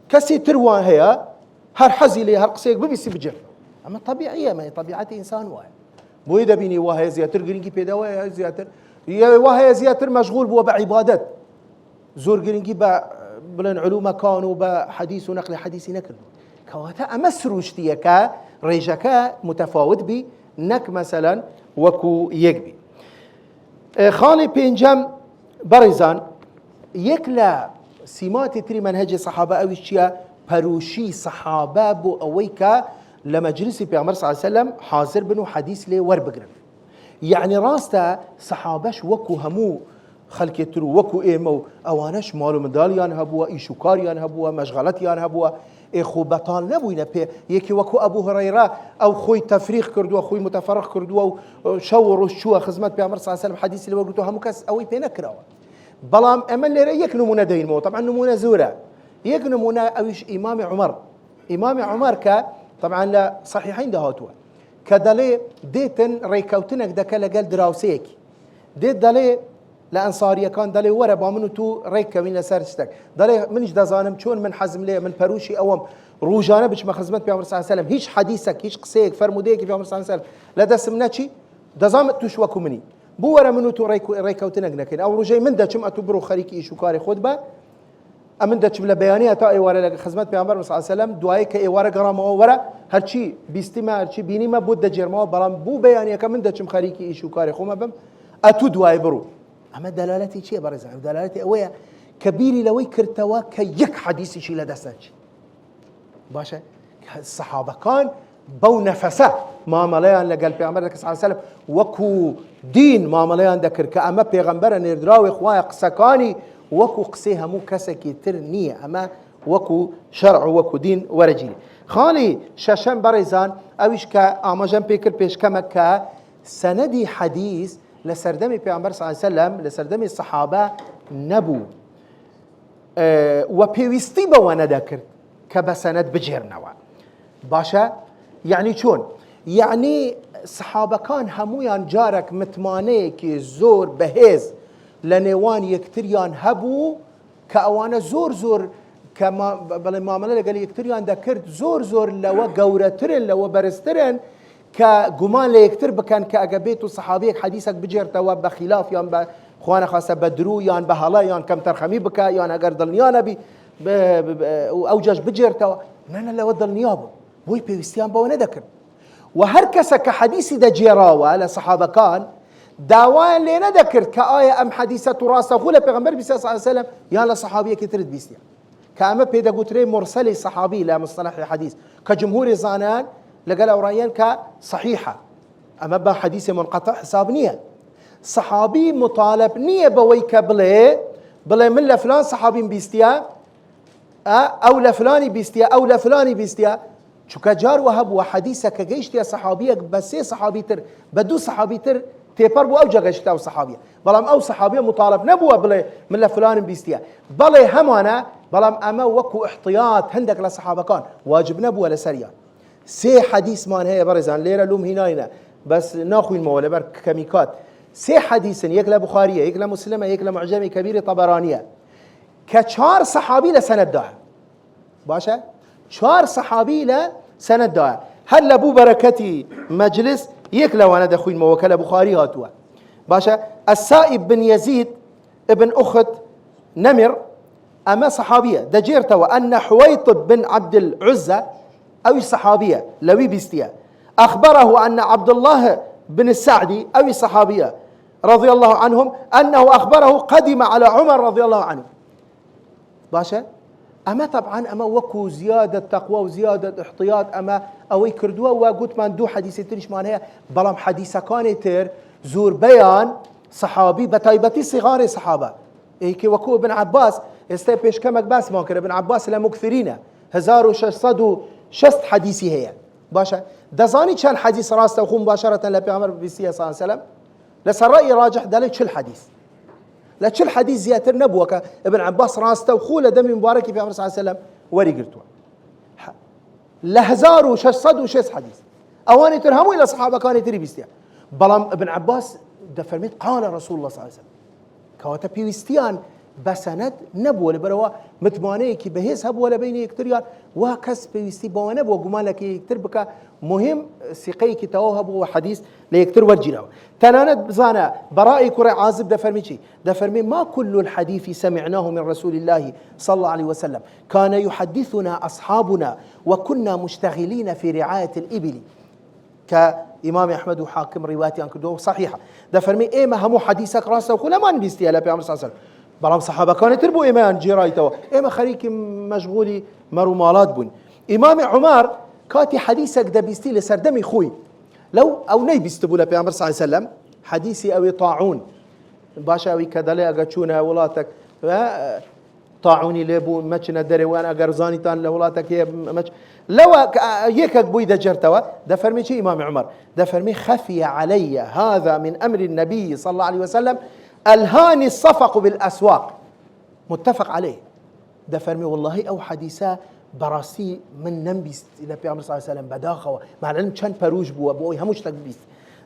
كسي تروان هي هر حزيلي هر قصيك ببيسي بجر اما طبيعيه ما هي طبيعه انسان واحد بو يدا بيني وهي زياتر جرينجي بيدا وهي زياتر وهي زياتر مشغول بو بعبادات زور جرينجي بلن علوم كانوا بحديث ونقل حديث نكر كواتا امسروشتيه كا ريجكا متفاوت بي نك مثلا وكو يكبي خالي بينجم بريزان يكلا سمات تري منهج الصحابة أو الشيء بروشي صحابة بو أويكا لمجلس بيغمبر صلى الله عليه وسلم حاضر بنو حديث لي وربقرن يعني راستا صحابش وكو همو خلق يترو وكو إيمو أوانش مالو مداليان هبوا إيشوكاريان هبوا مشغلتيان هبوا إخو بطال نبوينا بي يكي وكو أبو هريرة أو خوي تفريق كردوا خوي متفرق كردوا شوروا شو خزمت بيغمبر صلى الله عليه وسلم حديث لي ورقتو همو كاس أوي بينا كراوا بلام أمن لري يك نمونة دينمو طبعا نمونة زورة يك نمونة أويش إمام عمر طبعا لا صحيحين دهاتوا كدلي ديتن ريكوتنك دكا لقال دراوسيك ديت دلي لأنصارية كان دلي ورا بامنو تو ريكا من لسارشتك دلي منش دزانم شون من حزم ليه من بروشي أوم روجانا بش مخزمت بيعمر صلى الله عليه وسلم هيش حديثك هيش قصيك فرموديك بيعمر صلى الله عليه وسلم لا دسمناتشي دزامت تشوكو مني بو ورا منو تو ريكوتنك نكين أو رجاي من دا چم أتبرو خريكي إيشو كاري خود با أمن دا چم لبيانية تا إيوارا خزمت بيعمر صلى الله عليه وسلم دعاي كإيوارا قرام ورا هرچي بيستمع هرچي بيني ما بود دا جرما برام بو بيانية كمن دا چم خريكي إيشو كاري خو ما بم أتو دعاي برو أما دلالتي چيه برزا دلالتي أويا كبيري لوي كرتوا كيك حديثي شي لدستنش باشا الصحابة كان بو نفسه معامليان لقال پیغمبر صلى الله عليه وسلم وكو دين معامليان دكر كأما پیغمبر نردراوي خوايا قسكاني وكو قسيها مو كسكي ترنية أما وكو شرع وكو دين ورجيلي خالي شاشن بريزان اويش كآماجان بيكر بيش كما سندي حديث لسردمي پیغمبر صلى الله عليه وسلم لسردمي الصحابة نبو وبيوستي بوانا دكر كبسند بجير نوا باشا يعني شون يعني صحابة كان همويان جارك متماني كي زور بهيز لنيوان يكتريان هبو كأوانا زور كما بل معاملة قال يكتريان ذكرت زور لو قورترن لو برسترن كجمال يكتر بكان كأجابيتو صحابيك حديثك بجرت وبخلاف يان بخوانا خاصة بدرو يان بهلا يان كم ترخمي بك يان أجر ضلنيانا بي أوجج بجرت نانا لو ضلنيابو بوي بيستيان بوانا ذكر وهركسة كحديث دا جيراوة لصحابة كان داوان لنا ذكرت كآية أم حديثة راسة غولة بيغمبر بي صلى الله عليه وسلم يالا صحابية كترد بيستيان كأما بيدا قوتري مرسلي صحابي لا مصطلح الحديث كجمهور زانان لقال أوريان كصحيحة أما با حديث منقطع حساب نية صحابي مطالب نية بويك بلي من لفلان صحابي بيستيان أو لفلاني بيستيان أو لفلاني بيستيان شو كجار وهب وحديثك جيشتي صحابيك بس صحابي تر بدو صحابي تر تيبر بو أوجا جيشتي أو صحابية بلام أو صحابية مطالب نبوه بلي من لفلان بيستيا بلي همانا بلام أما وكو احتياط هندك لصحابة كان واجب نبوه لسريان سي حديث مان هي برزان ليرة لوم هناينا بس ناخوي المولى بر كميكات سي حديث يكلا بخارية يكلا مسلمة يكلا معجمي كبير طبرانية كشار صحابي لسند داع باشا شار صحابي لسند داع هل لبو بركتي مجلس يك لو أنا دخوين موكل بخاري هاتوا باشا. السائب بن يزيد ابن أخت نمر أما صحابية دجيرتوا أن حويطب بن عبد العزة أو صحابية لوي بيستيا أخبره أن عبد الله بن السعدي أو صحابية رضي الله عنهم أنه أخبره قدم على عمر رضي الله عنه باشا. أما طبعا أما وكو زيادة تقوى وزيادة احتياط أما أو يكردوا وقلت ما ندو حديث تريش معناها بلام حديثة كان تر زور بيان صحابي بتايبتي صغار صحابة هيك وكو ابن عباس استيبش كمك بس ما كان ابن عباس لمكثرين 1606 حديثي هي باشا. دزاني كان حديث راسته وخو مباشرة لبيعمر بسيا صلى الله عليه وسلم لسر رأي راجح دليل شل حديث لا شل حديث زيادة نبوة ابن عباس راسته وخو لدمي مبارك في عمر صلى الله عليه وسلم وري قرتوا لهزار وشصد وشس حديث أواني ترهموا إلى صحابة كانوا تري بيستيا بلام ابن عباس دفرميت قال رسول الله صلى الله عليه وسلم كواتا بيستيان بسند نبوة لبروا متمانه كي بهيس هب ولا بيني يكتريان وكس بيستي بوانا وجمالك يكتر بك مهم سقي كي توهب وحديث ليكتر ورجنا تنانت بزانا برائي كرة عازب دفرميشي دفرمي ما كل الحديث سمعناه من رسول الله صلى الله عليه وسلم كان يحدثنا أصحابنا وكنا مشتغلين في رعاية الإبل كإمام أحمد وحاكم روايتي عن كدوه صحيحة دفرمي إيه ما همو حديثك راسه وكل ما نبيستي على بيعمر صلى الله عليه وسلم بلام صحابة كانت تربو إيمان جيرايتوا إما خريكي مشغولي مرو مالات بون إمام عمر كاتي حديثك دبيستي لسردمي خوي لو أو ني بيستبولا بيعمر صلى الله عليه وسلم حديثي أو طاعون باشا أوي كدالي أغتشونا ولاتك طاعوني ليبو مچنا دري وانا غرزاني تان لولاتك هي مچ لو يكك بوي دجرتوا دفرمي شي إمام عمر دفرمي خفي علي هذا من أمر النبي صلى الله عليه وسلم الهاني الصفق بالأسواق متفق عليه دفرمي والله أو حديثة براسي من نمبيست إلى بيعمر صلى الله عليه وسلم بداخوا مع العلم كان بروج بوي هموش تقبيست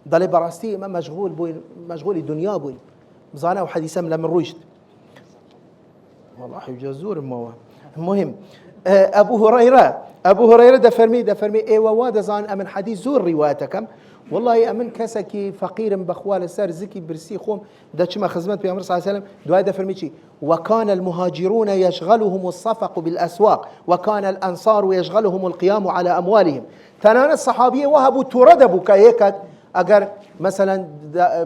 ضل براسي ما مشغول بوي مشغول دنيا بوي بزانا وحديثة من رويشت والله جزور ما المهم أبو هريرة دفرمي إيوه وادزان أمن حديث زور روايتكم والله أمن كسكي فقير بخوال السر زكي برسي خوم داتش ما خزمت بيامر صلى الله عليه وسلم دعاء دفرمي شي وكان المهاجرون يشغلهم الصفق بالأسواق وكان الأنصار يشغلهم القيام على أموالهم ثنان الصحابية وهبوا تردبوا كيكت أجر مثلا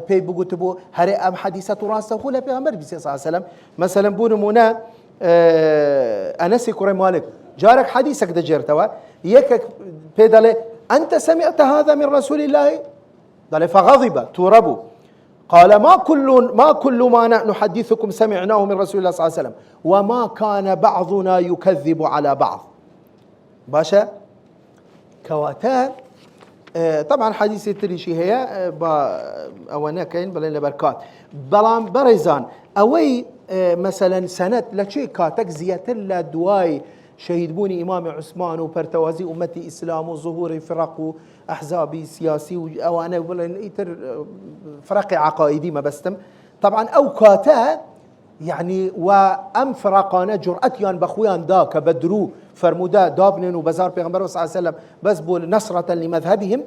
بي بقولتبو هري أم حديثة راسه خولا بيامر صلى الله عليه وسلم مثلا بونمونا أنسي كوري مالك جارك حديثك دجرتوا يكك بيدالي أنت سمعت هذا من رسول الله قال فغضب توربوا قال ما كل ما نحدثكم سمعناه من رسول الله صلى الله عليه وسلم وما كان بعضنا يكذب على بعض باشا كواتان طبعا حديث تريشي هي أوانا كاين بلين بركات بلان بريزان أوي مثلا سنة لشي كاتك زيادة لدواي شهيد بوني إمام عثمان وبرتوازي أمتي إسلام وظهور فرق وأحزاب سياسي وأنا إيتر فرق عقائدي ما بستم طبعا أوقاتا يعني وأم فرقانا جرأتيان بخويان داك بدرو فرمودا دابنن وبزار بيغمبر صلى الله عليه وسلم بس بول نصرة لمذهبهم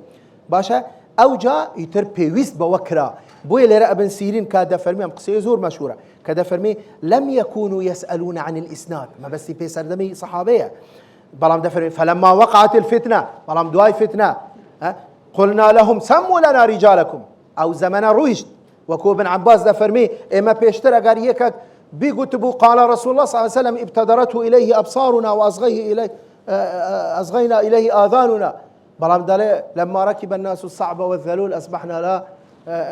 باشا أو جاء يتر بيويست بوكرا بوي لرا ابن سيرين كادا فرمي ام قصه زور مشهوره كادا فرمي لم يكونوا يسالون عن الاسناد ما بس في سردمي صحابيه بلام دفر فلما وقعت الفتنه بلام دواي فتنه قلنا لهم سموا لنا رجالكم او زمن رويشت وكو ابن عباس دفرمي اما بيشتر اگر يكك بيقتبوا قال رسول الله صلى الله عليه وسلم ابتدرته اليه ابصارنا واصغينا اليه اذاننا بلام دالي لما ركب الناس الصعب والذلول اصبحنا لا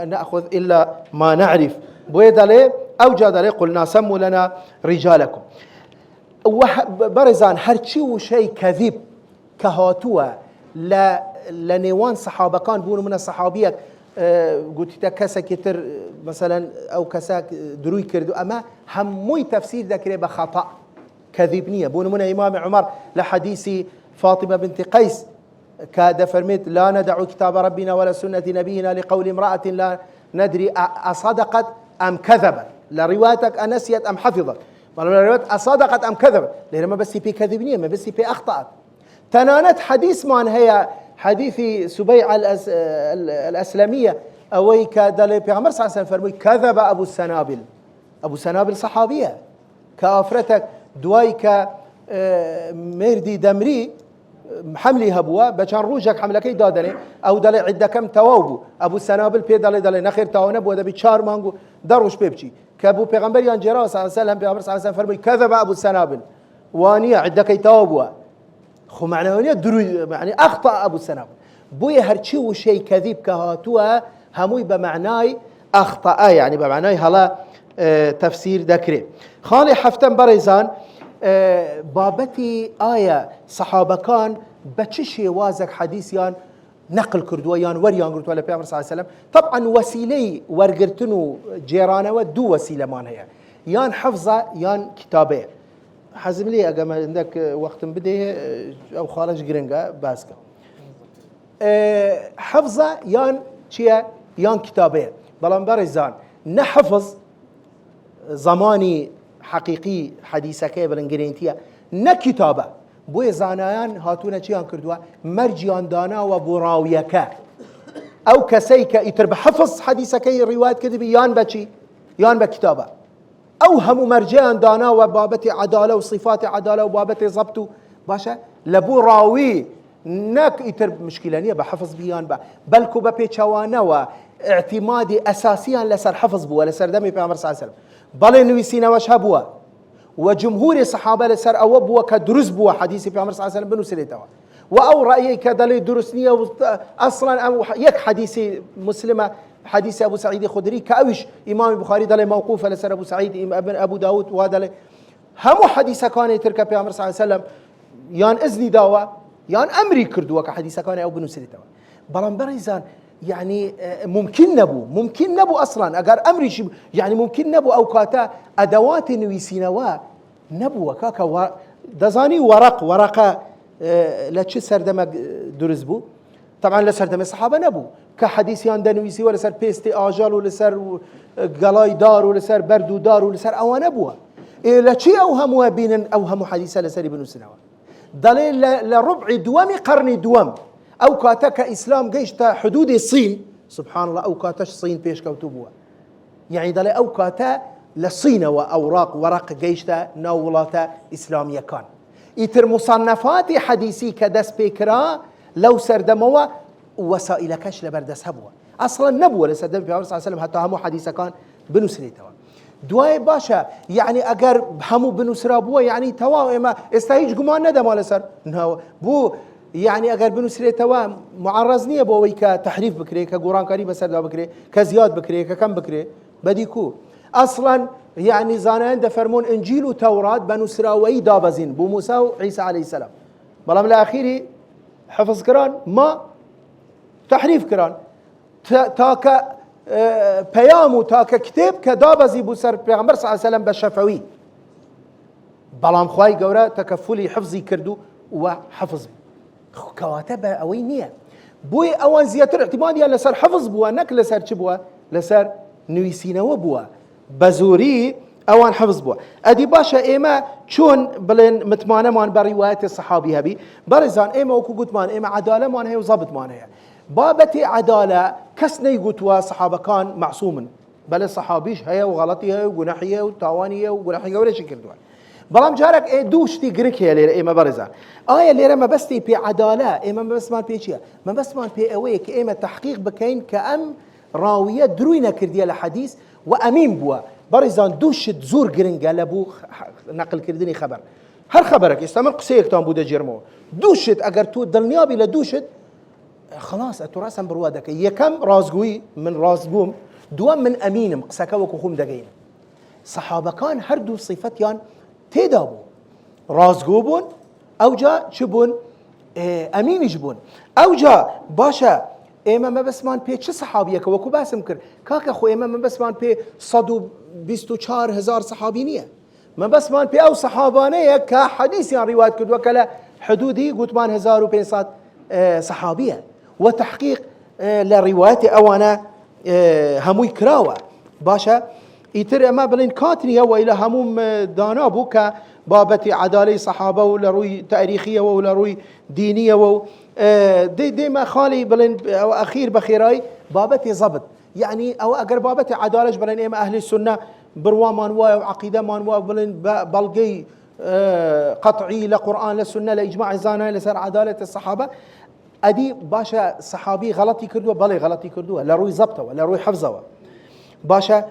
نأخذ إلا ما نعرف بويدالي أو جادالي قلنا سموا لنا رجالكم برزان هرشي وشي كذب كهاتوا لنيوان صحابة كان بونوا من الصحابية قلت كسا كتر مثلا أو كسا دروي كردو أما هموي تفسير ذكري بخطأ كذبنية بونوا من إمام عمر لحديث فاطمة بنت قيس كاد فرميت لا ندع كتاب ربنا ولا سنة نبينا لقول امرأة لا ندري أصدقت أم كذبت لروايتك أنسيت أم حفظت لروايتك أصدقت أم كذبت لأنه ما بس في كذبنية ما بس في أخطأت تنانت حديث مان هي حديث سبيعة الأسلمية أويك دلي بيغمر صلى الله عليه وسلم فرمي كذب أبو السنابل. أبو السنابل صحابية كافرتك دوايك مردي دمري حملي هبوا بچان روجك حملكي دادني او دلي عدكم توابو ابو السنابل بي دلي نخير تاونه بو دبي 4 مانگو دروش بيبچي كابو پیغمبر يان جرا صلى الله عليه وسلم پیغمبر صلى الله عليه وسلم فرمي كذب ابو السنابل وانيا عدكي توابو خو معناه درو يعني اخطا ابو السنابل بوي هرچي وشي كذب كهاتوا هموي بمعناي اخطا يعني بمعناي هلا تفسير ذكري خالي حفتن بريزان بابتي آية صحابة كان بتشي وازك حديثيان نقل كردويان وريان قلت ولا بيامر صلى الله عليه وسلم طبعا وسيلي ورقرتنو جيرانه ودو وسيلة مان هي يان حفظة يان كتابة حزم لي أقام عندك وقت بديه أو خارج قرنقة باسكا حفظة يان شيا يان كتابة بلان برزان نحفظ زماني حقيقي حديثك بالانجليزية نكتابة بوي زانایان هاتونا چیان کردوا مرجیان دانا و براویکه او کسی که ایتر بحفظ حدیثکی روایت کرده بیان بچی یان بکتابه او همو مرجیان دانا و بابت عداله و صفات عداله و بابت ضبط باشه لبو راوی نك ایتر مشکلانیه بحفظ بیان با بلکو بپیچوانه و اعتمادی اساسیا لسر حفظ بوا لسر دمی پیامبر صلی الله علیه و بل نویسینه وش هبوا وجمهور الصحابه لسر او بوا كدرس بوا حديث في عمر صلى الله عليه وسلم بنو سليتوا واو رايي كدلي درسنيه اصلا او يك حديث مسلمه حديث ابو سعيد الخدري كاوش امام البخاري دلي موقوف لسر ابو سعيد ابن ابو داود ودلي هم حديث كان ترك في عمر صلى الله عليه وسلم يان اذني داوا يان امري كردوا كحديث كان او بنو سليتوا بلان بريزان يعني ممكن نبو اصلا اگر امري شي يعني ممكن نبو اوقاتا ادوات نويسينوا نبو كاكا دزاني ورقه لتش سردم درزبو طبعا لسردم الصحابه نبو كحديث يان دنويسي ولا سر بيستي اجال ولا سر قلاي دار ولا سر بردو دار ولا سر او نبو لتشي اوهم بين اوهم حديث لسر ابن سنوا دليل لربع دوام قرن دوام او كاتا كاسلام جيشتا حدود الصين سبحان الله او كاتش الصين بيش كوتبوا يعني دلي او كاتا للصين واوراق ورق جيشتا نولاتا اسلاميه كان يتر مصنفات حديثي كدس بكرا لو سردموا وسائل كش لبردس هبوا اصلا نبوه لسردم في صلى الله عليه وسلم حتى هم حديث كان بنو سريتوا دواي باشا يعني اگر همو بنو سرابوا يعني توا ما استهيج گمان نده مال سر بو يعني اگر بنو سريتوا معرض نيه بو ويكا تحريف بكري كقران كريم سردا بكري كزياد بكري ككم بكري بديكو اصلا يعني زانان دفرمون انجيل وتوراة بنو سراوي دابزين بو موسى وعيسى عليه السلام بلام الاخيري حفظ كران ما تحريف كران تاك بيامو تاك كتاب كدابزي بو سر پیغمبر صلى الله عليه وسلم بالشفوي بلام خواي قورا تكفلي حفظي كردو وحفظ كواتب اوي نيه بوي اوان زياتر اعتمادي لسر حفظ بوا نك لسر چبوا لسر نويسينوا بوا بزوري اوان حفظ بوا ادي باشا ايما چون بلين متمانه مان بروايه الصحابي هبي برزان ايما وكو قلت مان ايما عداله مان هي وضبط مان هي بابتي عداله كسني يقولوا صحابه كان معصوم بل الصحابيش هي وغلطي هي وجناحيه وتاوانيه وجناحيه ولا شكل دول بلام جارك اي دوشتي غريك هي ايما برزان ليره ما بس تي بي عداله ايما ما بس مان بيشيا ما بس مان بي اويك ايما تحقيق بكين كأم راويه دروينا كرديه الحديث وامين بوا برزان دوشت زور جرنجا لبو نقل كردني خبر هر خبرك استعمل قسيك تام بوده جرمو دوشت اگر تو دلنيابي لدوشت خلاص اتو راسم بروادك يكم رازقوي من رازقوم دوام من امينم قسكا وكخوم دقين صحابه كان هر دو صفتيان تدابو رازقوبون او جا چبون امين يجبون او جا باشا ايما ما بس مان پی چه صحابیه که وکو بحثم کرد کاکا خو ايما ما بس مان پی 124,000 صحابی نیه ما بس مان پی او صحابانه که حدیث یان روایت کرد وکلا حدودی قلت مان 1500 صحابیه وتحقيق لروايات اوانا هموي كراوه باشا يتر ما بلين كاتنيه والى هموم دانابو كبابتي عداله صحابه ولا روي تاريخيه ولا روي دينيه دي ما خالي بلين أو أخير بخيراي بابتي ضبط يعني أو أجر بابتي عدالة بلين إما أهل السنة بروا مانوا وعقيدة مانوا بلين بلقي قطعي لقرآن للسنة لإجماع زانا لسر عدالة الصحابة أدي باشا صحابي غلطي كردوا بلي غلطي كردوا لا روي ضبطه ولا روي حفظه باشا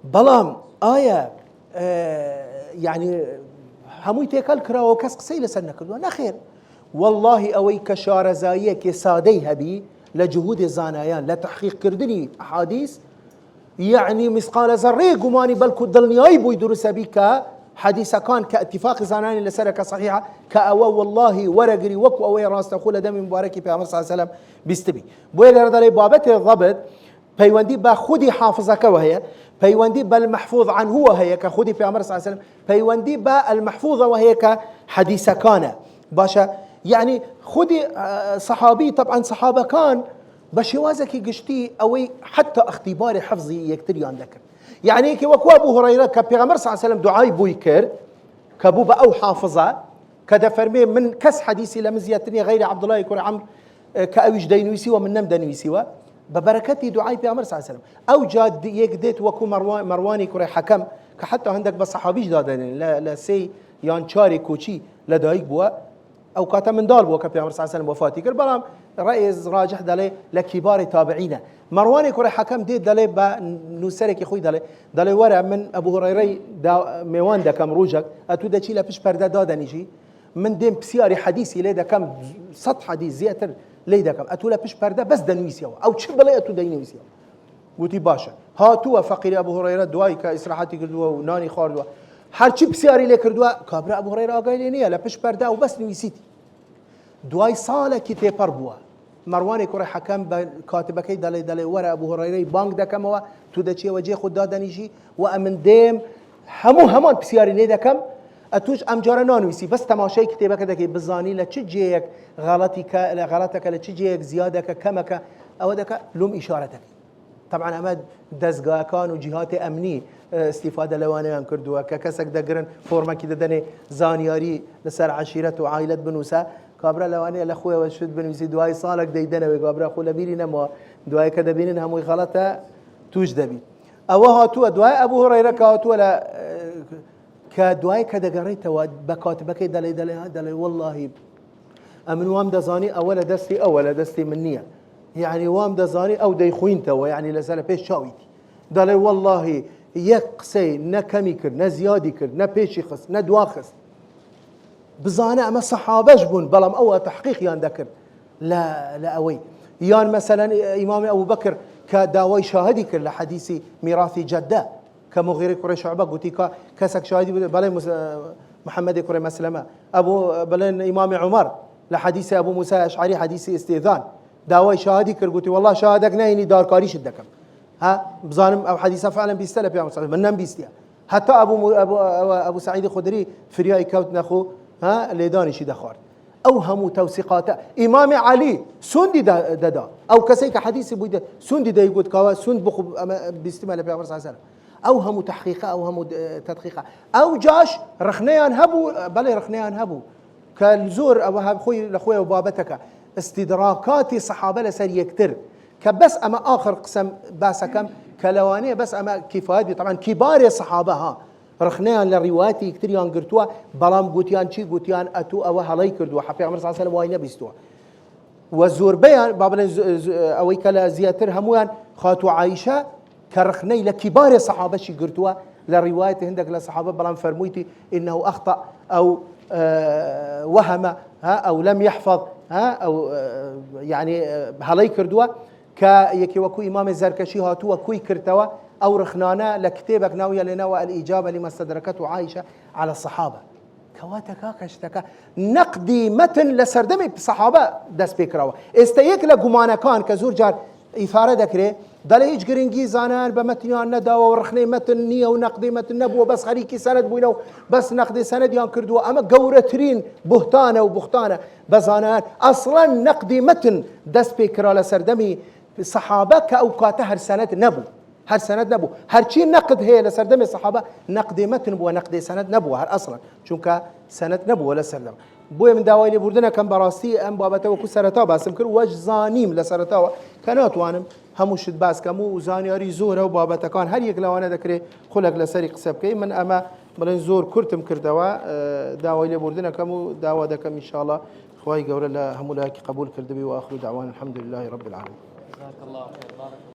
بلام آية يعني هموي تيكل كرا وكس قسي لسنة كردوا نخير والله أوي كشارزاية كسادي هبي لجهود الزانايان لتحقيق كردني أحاديث يعني مثقال ذرة قماني بل كدلني أيبو يدرس بك حديث كان كاتفاق زاناني لسرك صحيحة كأوا والله ورقري وكو أوي راس تقول دم مبارك في أمر صلى الله عليه وسلم بيستبي بويل رد لي بابته الضبط بيوندي بخودي حافظك وهي بيوندي بالمحفوظ عنه وهي كخودي في أمر صلى الله عليه وسلم بيوندي بالمحفوظة وهي كحديث كان باشا يعني خودي صحابي طبعا صحابة كان بشوازك قشتي أوي حتى اختبار حفظي يكتري عندك يعني كي وكو أبو هريرة كبيغمبر صلى الله عليه وسلم دعاي بويكر كبوبة أو حافظة كذا فرمي من كس حديثي لمزياتني غير عبد الله يكون عمرو كأويش دينويسي ومن نم دينويسي ببركتي دعاي بيغمبر صلى الله عليه وسلم أو جاد يكدت وكو مرواني كوري حكم كحتى عندك بس صحابيش دادن لا سي يان شاري كوشي لدايك بوا أو كاتا من دال بوا كبيغمبر صلى الله عليه وسلم وفاتي كر بلام رئيس راجح دالي لكبار تابعين مرواني كوري حكم ديد دالي بنوسرك يخوي دالي ورا من أبو هريرة دا ميوان دا كم روجك أتو دا شيء لفش بردا دادنيجي من دين بسياري حديثي ليدا كم سطح حديث زياتر ليدا كم أتو لفش بردا بس دنويسيا أو تشبلي أتو دينويسيا قلتي باشا هاتوا فقير أبو هريرة دواي كإسراحاتي كردوا وناني خاردوا هرچی بسیاری لکردوا کابرا ابو هريره آگاهی نیه لپش پرده و بس نویسیتی دوای ساله کی تپر بوا مروان کوره حکم کاتبه کی دلی ورا ابو هريره بانک دکم و تو دچی وجه خود دادنیجی و امن دیم همان بسیاری لی دکم اتوش امجار نانویسی بس تماشای کتابه کده که بزانی لچه جیک غلطك لچه جیک زیادك کمك او دک لوم اشارتك طبعا اما دزگاه کان و جهات امنی استفاده لوانه کردوا ككسك دقرن فورما كده دني زانياري لسر عشيرته وعائلة بنوسا كابرا لوانه لأخوه وشد بنوسي دواي صالك ديدنا وكابرا أخو لبيري نما دواي كده بينن هم غلطة توج دبي أوها تو دواي أبو هريرة كاتو لا كدواي كده قريته وبكاتبك دلي والله أمن وام دزاني أول دستي منية يعني وام دزاني أو دي خوينته يعني لسال بيش شاويتي دلي والله يقسي نكمي كر نزيادي كر نبيشي خس ندواخس بزانه اما صحابه بون بلام او تحقيق يان ذكر لا اوي يان مثلا امام ابو بكر كداوي شاهدي كر لحديث ميراث جده كمغير كره شعبه قلتي كسك شاهدي بلا محمد كره مسلمه ابو بلن امام عمر لحديث ابو موسى الاشعري حديث استئذان داوي شاهدي كر قلتي والله شاهدك نيني دار كاريش الدكم ها بظالم او حديثه فعلا بيستلف يا مصطفى منن بيستيا حتى ابو سعيد الخدري فرياي كوت نخو ها ليداني شي دخار اوهموا توثيقات امام علي سندي ددا او كسيك حديث بوده سندي دا يقول كوا سند بخو بيستمع لبيغمبر صلى الله عليه وسلم اوهموا تحقيقه اوهموا تدقيقه او جاش رخنيان هبو بل رخنيان هبو كالزور او خوي لاخويا وبابتك استدراكات صحابه لسر يكتر كبس اما اخر قسم باسكم كلوانيه بس اما كفايه طبعا كبار الصحابه ها رخنيان لرواياتي كتريان قرتوا بلام قوتيان شي قوتيان اتو او هلاي كردوا حفي عمر صلى الله عليه وسلم واينا بيستوا وزور بيان بابن اوي كلا زياتر هموان خاتو عائشه كرخني لكبار الصحابه شي قرتوا لروايتي عندك للصحابه بلام فرمويتي انه اخطا او وهم ها او لم يحفظ ها او يعني هلاي كردوا كيكي وكو إمام الزركشي هاتوا كوي كرتوا أو رخنانا لكتابك ناوية لنا الإجابة لما استدركته عائشة على الصحابة كواتكا كشتكا نقدي متن لسردمي بصحابة دس بكروا استيك لقمانا كان كزور جار إثارة ذكره دل هيج جرينجي زانان بمتنيان نداوا ورخني متن نية ونقدي متن نبوة بس خليكي سند بوينو بس نقدي سند يان كردوا أما قورترين بهتانة وبختانة بزانان أصلا نقدي متن دس بكرا لسردمي الصحابة كأوقات هر سند نبو هر شيء نقد هي لسردم الصحابة نقد متن بو نقد سند نبو هر أصلا چونك سند نبو ولا سلم بۆیە من داوای لێبوردنەکەم بەڕاستی ئەم بابەتە وەکو سەرەتا باسم کرد وەش زانیم لە سەرەتاوە کە ناتوانم هەموو شت باسکەم و زانیاری زۆرە و بابەتەکان هەر یەک لەوانە دەکرێت خولێک لەسەری قسە بکەی من ئەمە بڵێن زۆر کورتم کردەوە داوای لێبوردنەکەم و داوا دەکەم ئینشاءڵڵا خوای گەورە لە هەموو لایەکی قبول کردبی و آخر دعوانا الحمد لله رب العالمين.